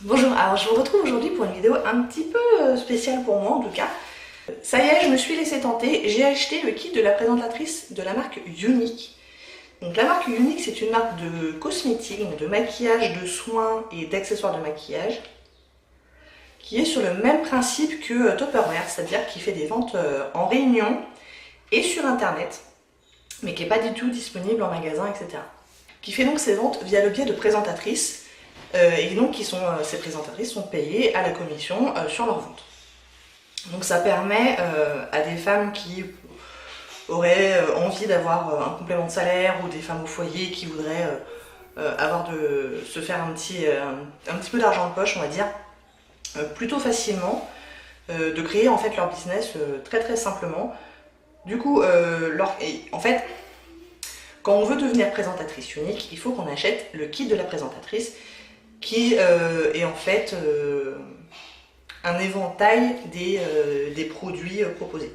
Bonjour, alors je vous retrouve aujourd'hui pour une vidéo un petit peu spéciale pour moi en tout cas. Ça y est, je me suis laissée tenter, j'ai acheté le kit de la présentatrice de la marque Younique. Donc la marque Younique, c'est une marque de cosmétiques, donc de maquillage, de soins et d'accessoires de maquillage, qui est sur le même principe que Tupperware, c'est-à-dire qui fait des ventes en réunion et sur internet, mais qui n'est pas du tout disponible en magasin, etc. Qui fait donc ses ventes via le biais de présentatrices. Et donc ces présentatrices sont payées à la commission sur leur vente. Donc ça permet à des femmes qui auraient envie d'avoir un complément de salaire ou des femmes au foyer qui voudraient se faire un petit peu d'argent de poche, on va dire, plutôt facilement, de créer en fait leur business très simplement. Du coup, en fait, quand on veut devenir présentatrice unique, il faut qu'on achète le kit de la présentatrice qui est en fait un éventail des produits proposés.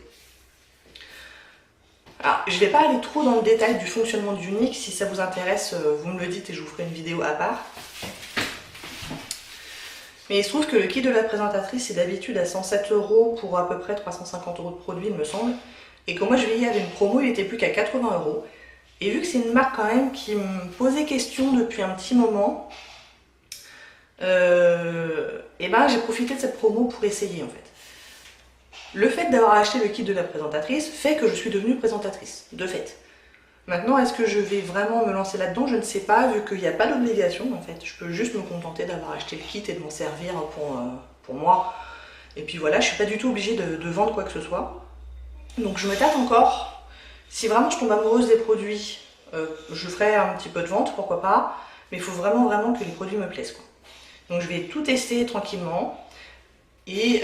Alors, je ne vais pas aller trop dans le détail du fonctionnement du Younique. Si ça vous intéresse, vous me le dites et je vous ferai une vidéo à part. Mais il se trouve que le kit de la présentatrice est d'habitude à 107 € pour à peu près 350 € de produits, il me semble. Et quand moi je veillais avec une promo, il était plus qu'à 80 €. Et vu que c'est une marque quand même qui me posait question depuis un petit moment, et ben j'ai profité de cette promo pour essayer en fait. Le fait d'avoir acheté le kit de la présentatrice fait que je suis devenue présentatrice, de fait. Maintenant, est-ce que je vais vraiment me lancer là-dedans? Je ne sais pas, vu qu'il n'y a pas d'obligation en fait. Je peux juste me contenter d'avoir acheté le kit et de m'en servir pour moi. Et puis voilà, je suis pas du tout obligée de vendre quoi que ce soit. Donc je me tâte encore. Si vraiment je tombe amoureuse des produits, je ferai un petit peu de vente, pourquoi pas. Mais il faut vraiment que les produits me plaisent, quoi. Donc je vais tout tester tranquillement et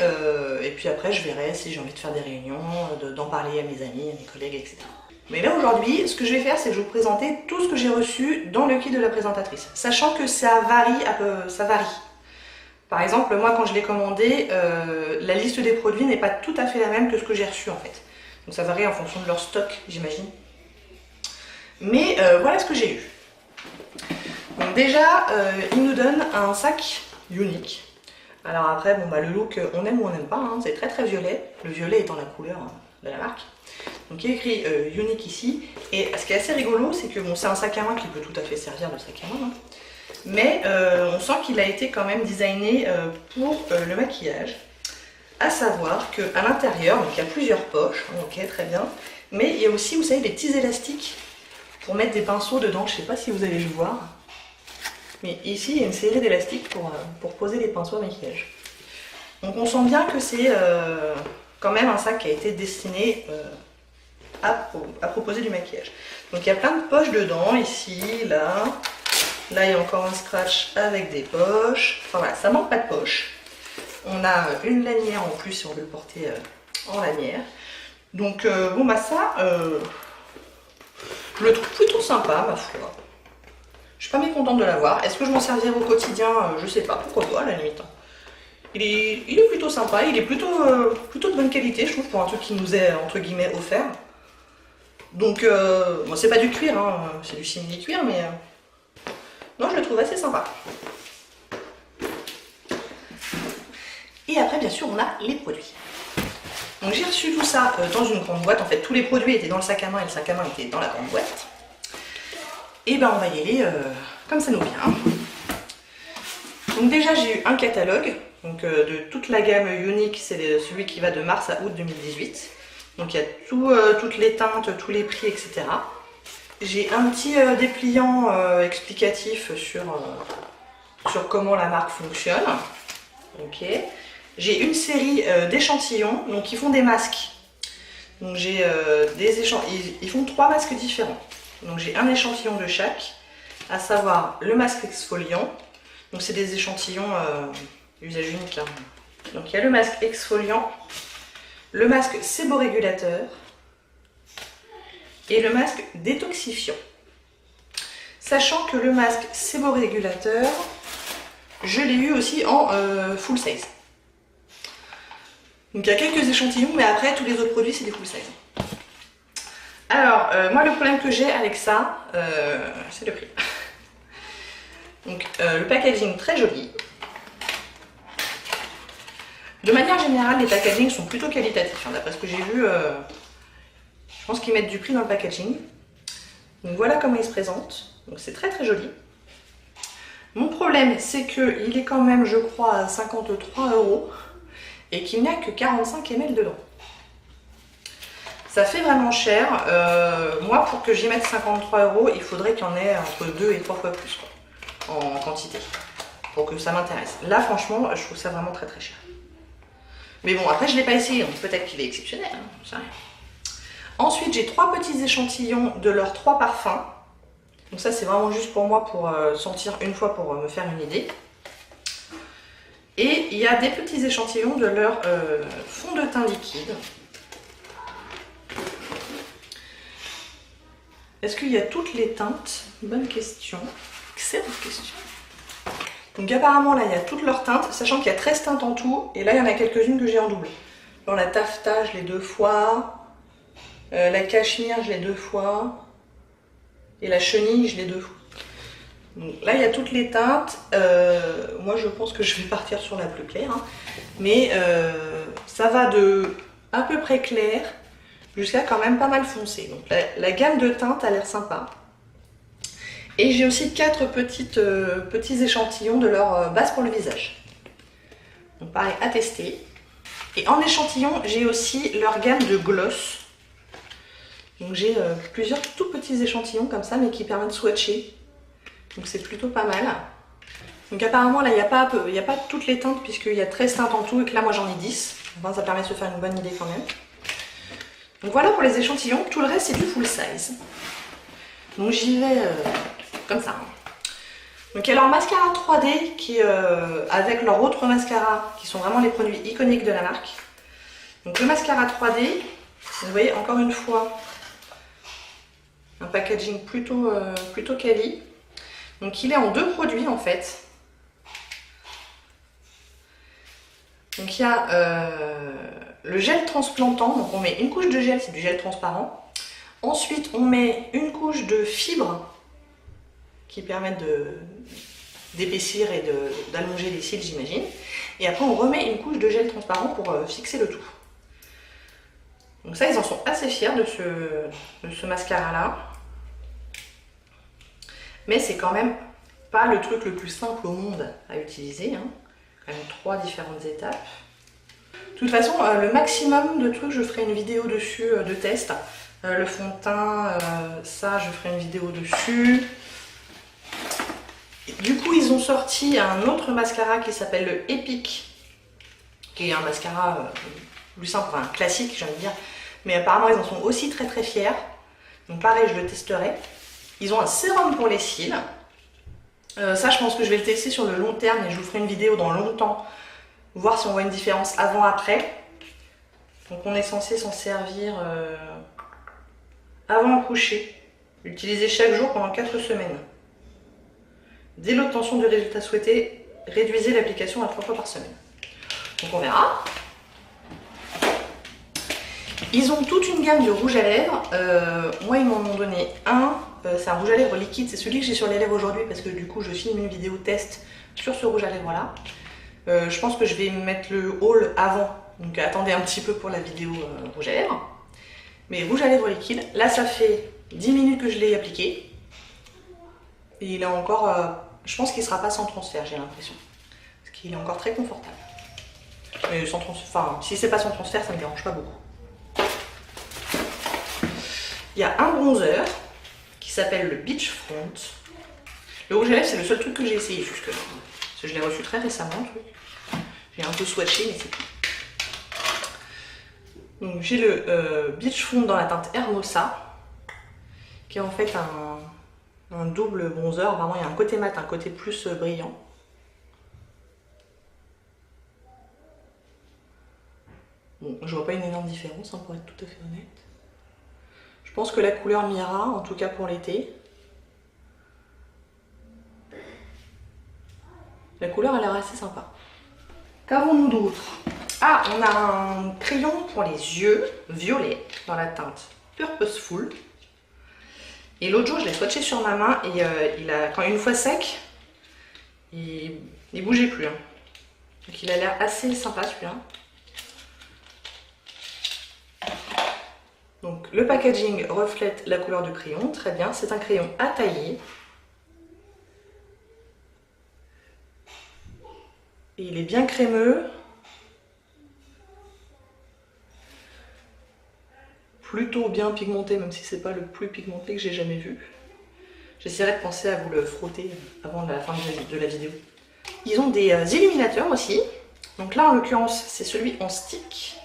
puis après je verrai si j'ai envie de faire des réunions, d'en parler à mes amis, à mes collègues, etc. Mais là aujourd'hui, ce que je vais faire, c'est que je vais vous présenter tout ce que j'ai reçu dans le kit de la présentatrice, sachant que ça varie. Par exemple, moi quand je l'ai commandé, la liste des produits n'est pas tout à fait la même que ce que j'ai reçu en fait. Donc ça varie en fonction de leur stock, j'imagine. Mais voilà ce que j'ai eu. Donc déjà, il nous donne un sac Younique. Alors après, bon, le look, on aime ou on n'aime pas, hein, c'est très violet. Le violet étant la couleur de la marque. Donc il y a écrit Younique ici. Et ce qui est assez rigolo, c'est que bon, c'est un sac à main qui peut tout à fait servir de sac à main. Hein. Mais on sent qu'il a été quand même designé pour le maquillage. À savoir qu'à l'intérieur, donc il y a plusieurs poches, ok, très bien. Mais il y a aussi, vous savez, des petits élastiques pour mettre des pinceaux dedans. Je ne sais pas si vous allez le voir. Mais ici, il y a une série d'élastiques pour poser les pinceaux à maquillage. Donc on sent bien que c'est quand même un sac qui a été destiné à proposer du maquillage. Donc il y a plein de poches dedans, ici, là. Là, il y a encore un scratch avec des poches. Enfin voilà, ça manque pas de poches. On a une lanière en plus si on veut le porter en lanière. Donc bon bah ça, je le trouve plutôt sympa, ma foi. Je suis pas mécontente de l'avoir. Est-ce que je m'en servirai au quotidien? Je sais pas, pourquoi pas à la limite. Il est plutôt sympa, il est plutôt de bonne qualité, je trouve, pour un truc qui nous est entre guillemets offert. Donc, bon, c'est pas du cuir, hein, c'est du simili-cuir, mais non, je le trouve assez sympa. Et après, bien sûr, on a les produits. Donc j'ai reçu tout ça dans une grande boîte. En fait, tous les produits étaient dans le sac à main et le sac à main était dans la grande boîte. Et ben on va y aller comme ça nous vient. Donc déjà j'ai eu un catalogue donc, de toute la gamme Younique, c'est celui qui va de mars à août 2018. Donc il y a toutes les teintes, tous les prix, etc. J'ai un petit dépliant explicatif sur comment la marque fonctionne. Ok. J'ai une série d'échantillons, donc ils font des masques. Donc j'ai des échantillons, ils font 3 masques différents. Donc j'ai un échantillon de chaque, à savoir le masque exfoliant. Donc c'est des échantillons usage unique. Hein. Donc il y a le masque exfoliant, le masque séborégulateur et le masque détoxifiant. Sachant que le masque séborégulateur, je l'ai eu aussi en full size. Donc il y a quelques échantillons, mais après tous les autres produits c'est des full size. Alors, moi le problème que j'ai avec ça, c'est le prix. Donc le packaging très joli. manière générale, les packagings sont plutôt qualitatifs. Hein, d'après ce que j'ai vu, je pense qu'ils mettent du prix dans le packaging. Donc voilà comment il se présente. Donc c'est très très joli. Mon problème, c'est qu'il est quand même, je crois, à 53 € et qu'il n'y a que 45 ml dedans. Ça fait vraiment cher. Moi, pour que j'y mette 53 €, il faudrait qu'il y en ait entre 2 et 3 fois plus quoi, en quantité, pour que ça m'intéresse. Là, franchement, je trouve ça vraiment très très cher. Mais bon, après, je ne l'ai pas essayé, donc peut-être qu'il est exceptionnel. Hein, je sais rien. Ensuite, j'ai 3 petits échantillons de leurs 3 parfums. Donc ça, c'est vraiment juste pour moi, pour sentir une fois, pour me faire une idée. Et il y a des petits échantillons de leur fond de teint liquide. Est-ce qu'il y a toutes les teintes? Bonne question. Excellente question. Donc apparemment, là, il y a toutes leurs teintes, sachant qu'il y a 13 teintes en tout. Et là, il y en a quelques-unes que j'ai en double. Dans la taffetas, je l'ai 2 fois. La cachemire, je l'ai 2 fois. Et la chenille, je l'ai 2 fois. Donc là, il y a toutes les teintes. Moi, je pense que je vais partir sur la plus claire. Hein. Mais ça va de à peu près clair jusqu'à quand même pas mal foncé. Donc la gamme de teintes a l'air sympa. Et j'ai aussi 4 petits échantillons de leur base pour le visage. Donc pareil, à tester. Et en échantillon, j'ai aussi leur gamme de gloss. Donc j'ai plusieurs tout petits échantillons comme ça, mais qui permettent de swatcher. Donc c'est plutôt pas mal. Donc apparemment là, il n'y a pas toutes les teintes, puisqu'il y a 13 teintes en tout, et que là moi j'en ai 10. Enfin, ça permet de se faire une bonne idée quand même. Donc voilà pour les échantillons. Tout le reste c'est du full size. Donc j'y vais comme ça. Donc il y a leur mascara 3D qui avec leur autre mascara, qui sont vraiment les produits iconiques de la marque. Donc le mascara 3D, vous voyez encore une fois, un packaging plutôt quali. Donc il est en 2 produits en fait. Donc il y a le gel transplantant, donc on met une couche de gel, c'est du gel transparent. Ensuite on met une couche de fibres qui permettent d'épaissir et d'allonger les cils, j'imagine. Et après on remet une couche de gel transparent pour fixer le tout. Donc ça, ils en sont assez fiers de ce mascara là. Mais c'est quand même pas le truc le plus simple au monde à utiliser. Hein. Quand même 3 différentes étapes. De toute façon, le maximum de trucs, je ferai une vidéo dessus de test. Le fond de teint, ça, je ferai une vidéo dessus. Et du coup, ils ont sorti un autre mascara qui s'appelle le Epic, qui est un mascara plus simple, enfin classique, j'ai envie de dire. Mais apparemment, ils en sont aussi très très fiers. Donc pareil, je le testerai. Ils ont un sérum pour les cils. Ça, je pense que je vais le tester sur le long terme et je vous ferai une vidéo dans longtemps. Voir si on voit une différence avant-après. Donc on est censé s'en servir avant le coucher. Utiliser chaque jour pendant 4 semaines. Dès l'obtention du résultat souhaité, réduisez l'application à 3 fois par semaine. Donc on verra. Ils ont toute une gamme de rouges à lèvres. Moi, ils m'en ont donné un. C'est un rouge à lèvres liquide. C'est celui que j'ai sur les lèvres aujourd'hui parce que du coup, je filme une vidéo test sur ce rouge à lèvres là. Je pense que je vais mettre le haul avant. Donc attendez un petit peu pour la vidéo rouge à lèvres. Mais rouge à lèvres liquide. Là, ça fait 10 minutes que je l'ai appliqué. Et il est encore... je pense qu'il ne sera pas sans transfert, j'ai l'impression. Parce qu'il est encore très confortable. Mais sans transfert, enfin, si c'est pas sans transfert, ça ne me dérange pas beaucoup. Il y a un bronzer qui s'appelle le Beach Front. Le rouge à lèvres, c'est le seul truc que j'ai essayé jusque-là. Parce que je l'ai reçu très récemment, le truc. J'ai un peu swatché, mais c'est tout. Donc j'ai le Beach Front dans la teinte Hermosa, qui est en fait un double bronzer. Vraiment, il y a un côté mat, un côté plus brillant. Bon, je vois pas une énorme différence, hein, pour être tout à fait honnête. Je pense que la couleur m'ira, en tout cas pour l'été. La couleur a l'air assez sympa. Qu'avons-nous d'autre? Ah, on a un crayon pour les yeux, violet, dans la teinte Purposeful. Et l'autre jour, je l'ai swatché sur ma main et quand une fois sec, il bougeait plus. Hein. Donc il a l'air assez sympa celui-là. Donc le packaging reflète la couleur du crayon, très bien, c'est un crayon à tailler. Et il est bien crémeux. Plutôt bien pigmenté, même si c'est pas le plus pigmenté que j'ai jamais vu. J'essaierai de penser à vous le frotter avant la fin de la vidéo. Ils ont des illuminateurs aussi. Donc là en l'occurrence c'est celui en stick.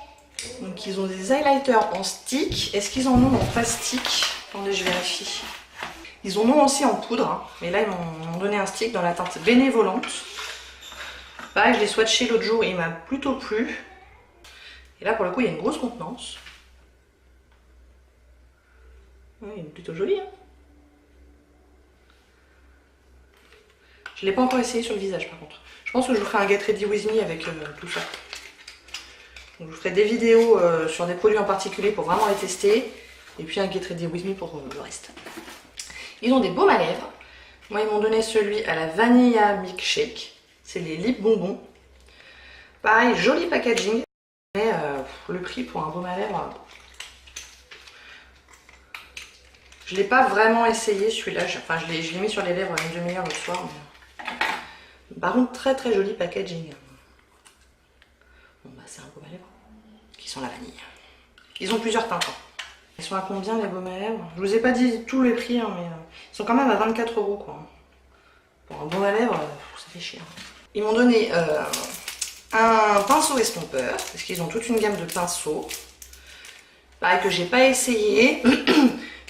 Donc ils ont des highlighters en stick. Est-ce qu'ils en ont en plastique? Attendez, je vérifie. Ils en ont aussi en poudre, hein. Mais là ils m'ont donné un stick dans la teinte bénévolente. Pareil, je l'ai swatché l'autre jour et il m'a plutôt plu. Et là pour le coup il y a une grosse contenance. Ouais, il est plutôt joli, hein. Je ne l'ai pas encore essayé sur le visage par contre. Je pense que je vous ferai un Get Ready With Me avec tout ça. Donc, je vous ferai des vidéos sur des produits en particulier pour vraiment les tester. Et puis un Get Ready With Me pour le reste. Ils ont des baumes à lèvres. Moi ils m'ont donné celui à la Vanilla Milkshake. C'est les Lip Bonbons. Pareil, joli packaging. Mais le prix pour un baume à lèvres... Je ne l'ai pas vraiment essayé celui-là. Enfin, je l'ai mis sur les lèvres une demi-heure le soir. Mais... Par contre, très très joli packaging. Bon, bah, c'est un baume à lèvres qui sent la vanille. Ils ont plusieurs teintes. Ils sont à combien les baumes à lèvres? Je vous ai pas dit tous les prix, hein, mais ils sont quand même à 24 € quoi. Pour un baume à lèvres, ça fait chier. Ils m'ont donné un pinceau estompeur, parce qu'ils ont toute une gamme de pinceaux. Pareil que j'ai pas essayé.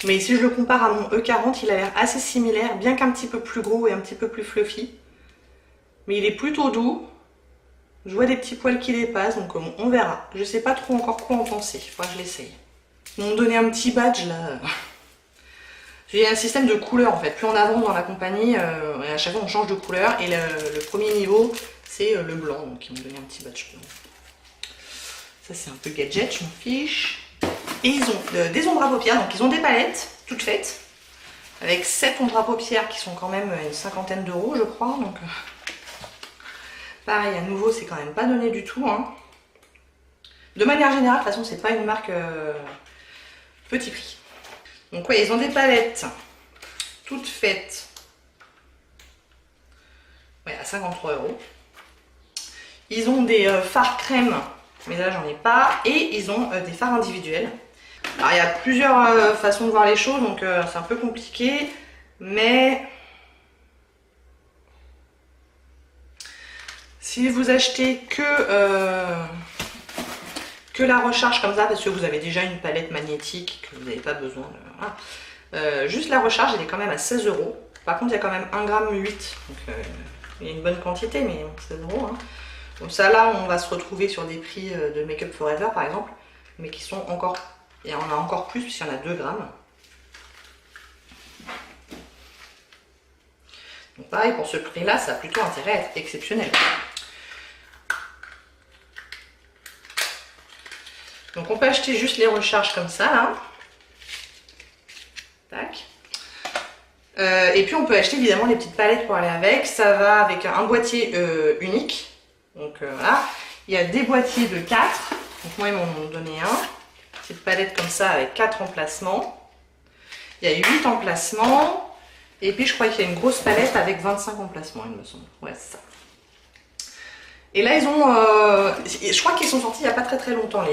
Mais si je le compare à mon E40, il a l'air assez similaire, bien qu'un petit peu plus gros et un petit peu plus fluffy. Mais il est plutôt doux. Je vois des petits poils qui dépassent, donc on verra. Je sais pas trop encore quoi en penser, il faudra que je l'essaye. Ils m'ont donné un petit badge là. J'ai un système de couleurs en fait. Plus on avance dans la compagnie, à chaque fois on change de couleur. Et le premier niveau, c'est le blanc. Donc ils m'ont donné un petit badge blanc. Ça c'est un peu gadget, je m'en fiche. Et ils ont des ombres à paupières, donc ils ont des palettes toutes faites, avec 7 ombres à paupières qui sont quand même une cinquantaine d'euros je crois, donc pareil à nouveau c'est quand même pas donné du tout, hein. De manière générale de toute façon c'est pas une marque petit prix. Donc ouais, ils ont des palettes toutes faites, ouais, à 53 €. Ils ont des fards crème, mais là j'en ai pas, et ils ont des fards individuels. Alors il y a plusieurs façons de voir les choses, donc c'est un peu compliqué, mais si vous achetez que la recharge comme ça, parce que vous avez déjà une palette magnétique, que vous n'avez pas besoin de... Voilà. Juste la recharge, elle est quand même à 16 €. Par contre, il y a quand même 1,8 g, donc il y a une bonne quantité, mais 16 €. Hein. Donc ça, là, on va se retrouver sur des prix de Make Up For Ever, par exemple, mais qui sont encore... Et on a encore plus, puisqu'il y en a 2 grammes. Donc pareil, pour ce prix-là, ça a plutôt intérêt à être exceptionnel. Donc on peut acheter juste les recharges comme ça, là. Tac. Et puis on peut acheter évidemment les petites palettes pour aller avec. Ça va avec un boîtier unique. Donc voilà. Il y a des boîtiers de 4. Donc moi ils m'ont donné un. Petite palette comme ça avec 4 emplacements. Il y a 8 emplacements. Et puis je crois qu'il y a une grosse palette avec 25 emplacements, il me semble. Ouais, c'est ça. Et là ils ont... je crois qu'ils sont sortis il n'y a pas très longtemps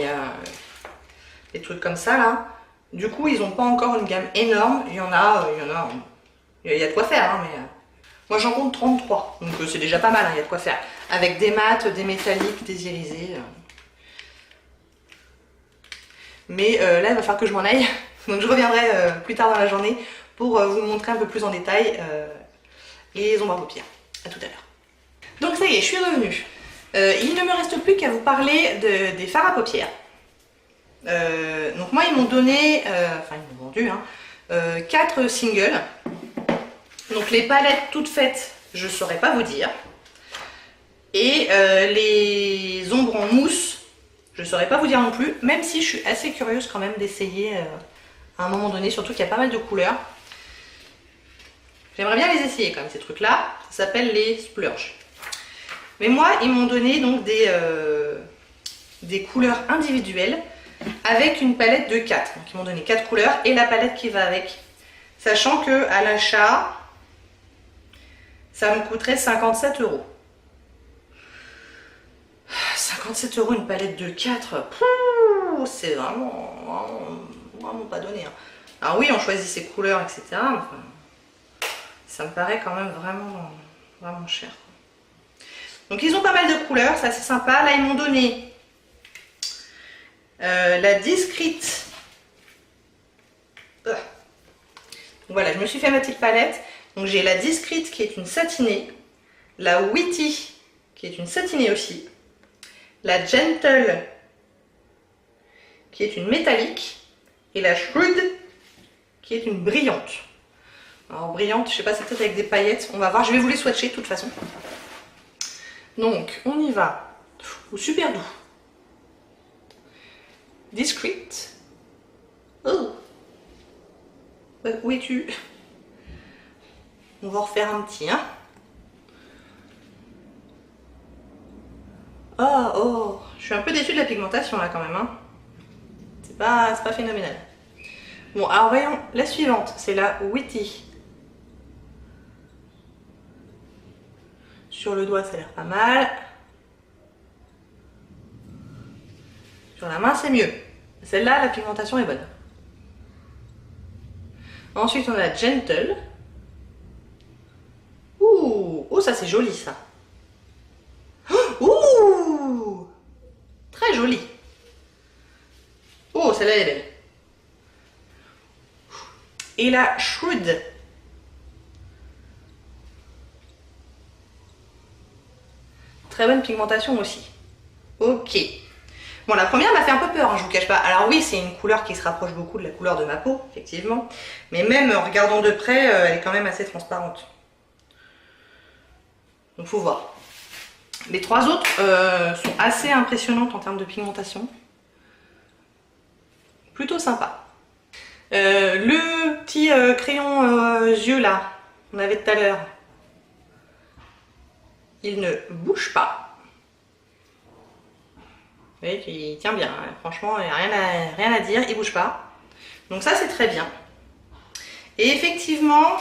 les trucs comme ça là. Du coup ils n'ont pas encore une gamme énorme. Il y a de quoi faire, hein, mais... Moi j'en compte 33, donc c'est déjà pas mal, hein, il y a de quoi faire. Avec des mattes, des métalliques, des irisés. Mais là il va falloir que je m'en aille. Donc je reviendrai plus tard dans la journée pour vous montrer un peu plus en détail les ombres à paupières. A tout à l'heure. Donc ça y est, je suis revenue. Il ne me reste plus qu'à vous parler des fards à paupières. Donc moi ils m'ont donné, enfin ils m'ont vendu, hein, 4 singles. Donc les palettes toutes faites, je ne saurais pas vous dire. Et les ombres en mousse, je ne saurais pas vous dire non plus, même si je suis assez curieuse quand même d'essayer à un moment donné, surtout qu'il y a pas mal de couleurs. J'aimerais bien les essayer quand même ces trucs là, ça s'appelle les Splurge. Mais moi ils m'ont donné donc des couleurs individuelles avec une palette de 4. Donc ils m'ont donné 4 couleurs et la palette qui va avec. Sachant que à l'achat, ça me coûterait 57 €. 57 € une palette de 4, c'est vraiment pas donné. Hein. Alors oui, on choisit ses couleurs, etc. Enfin, ça me paraît quand même vraiment cher. Donc ils ont pas mal de couleurs, c'est assez sympa. Là, ils m'ont donné la Discreet. Voilà, je me suis fait ma petite palette. Donc j'ai la Discreet qui est une satinée, la Witty qui est une satinée aussi, la Gentle qui est une métallique et la Shrewd qui est une brillante. Alors brillante, je sais pas, c'est peut-être avec des paillettes, on va voir, je vais vous les swatcher de toute façon. Donc on y va, au super doux. Discreet. Oh, où es-tu? On va en refaire un petit, hein. Oh, je suis un peu déçue de la pigmentation là quand même, hein. C'est pas phénoménal. Bon, alors voyons la suivante, c'est la Witty. Sur le doigt, ça a l'air pas mal. Sur la main, c'est mieux. Celle-là, la pigmentation est bonne. Ensuite, on a la Gentle. Oh, ça c'est joli ça. Ouh, très joli. Oh, celle-là est belle. Et la Shrewd. Très bonne pigmentation aussi. Ok. Bon, la première m'a fait un peu peur, hein, je vous cache pas. Alors oui, c'est une couleur qui se rapproche beaucoup de la couleur de ma peau, effectivement. Mais même en regardant de près, elle est quand même assez transparente. Donc faut voir. Les trois autres sont assez impressionnantes en termes de pigmentation. Plutôt sympa. Le petit crayon yeux là, qu'on avait tout à l'heure, il ne bouge pas. Vous voyez qu'il tient bien, hein. Franchement, il n'y a rien à dire, il ne bouge pas. Donc ça c'est très bien. Et effectivement,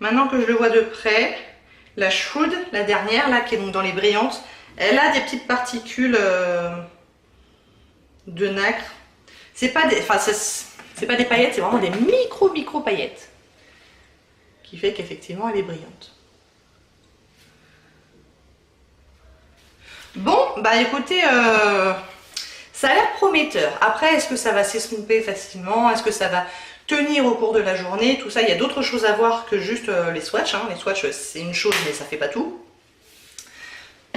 maintenant que je le vois de près, la Shrewd, la dernière, là, qui est donc dans les brillantes, elle a des petites particules de nacre. C'est pas des paillettes, c'est vraiment des micro paillettes. Qui fait qu'effectivement, elle est brillante. Bon, bah écoutez, ça a l'air prometteur. Après, est-ce que ça va s'estomper facilement? Est-ce que ça va tenir au cours de la journée? Tout ça, il y a d'autres choses à voir que juste les swatchs. Hein. Les swatchs, c'est une chose, mais ça fait pas tout.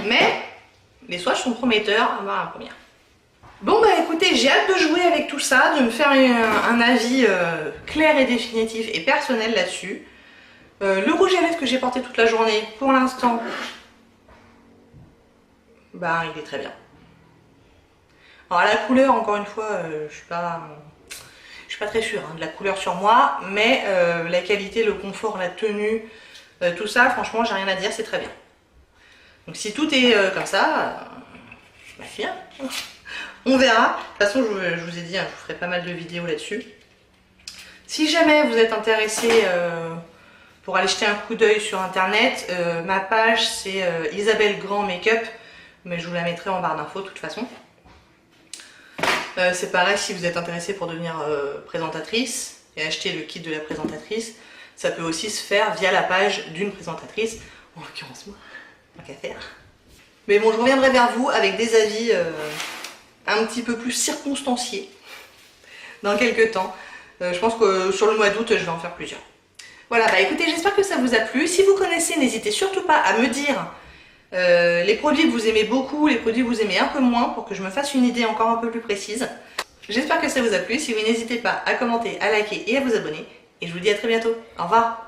Mais les swatchs sont prometteurs à voir la première. Bon, bah écoutez, j'ai hâte de jouer avec tout ça, de me faire un avis clair et définitif et personnel là-dessus. Le rouge à lèvres que j'ai porté toute la journée, pour l'instant, bah il est très bien. Alors la couleur, encore une fois, je suis pas très sûre hein, de la couleur sur moi, mais la qualité, le confort, la tenue, tout ça, franchement, j'ai rien à dire, c'est très bien. Donc si tout est comme ça, bah bien. On verra. De toute façon, je vous ai dit, hein, je vous ferai pas mal de vidéos là-dessus. Si jamais vous êtes intéressé pour aller jeter un coup d'œil sur internet, ma page c'est Isabelle Grand Make-up, mais je vous la mettrai en barre d'infos de toute façon. C'est pareil si vous êtes intéressé pour devenir présentatrice et acheter le kit de la présentatrice, ça peut aussi se faire via la page d'une présentatrice, en l'occurrence moi, tant qu'à faire. Mais bon, je reviendrai vers vous avec des avis un petit peu plus circonstanciés dans quelques temps. Je pense que sur le mois d'août, je vais en faire plusieurs. Voilà, bah écoutez, j'espère que ça vous a plu. Si vous connaissez, n'hésitez surtout pas à me dire les produits que vous aimez beaucoup, les produits que vous aimez un peu moins, pour que je me fasse une idée encore un peu plus précise. J'espère que ça vous a plu. Si oui, n'hésitez pas à commenter, à liker et à vous abonner. Et je vous dis à très bientôt. Au revoir.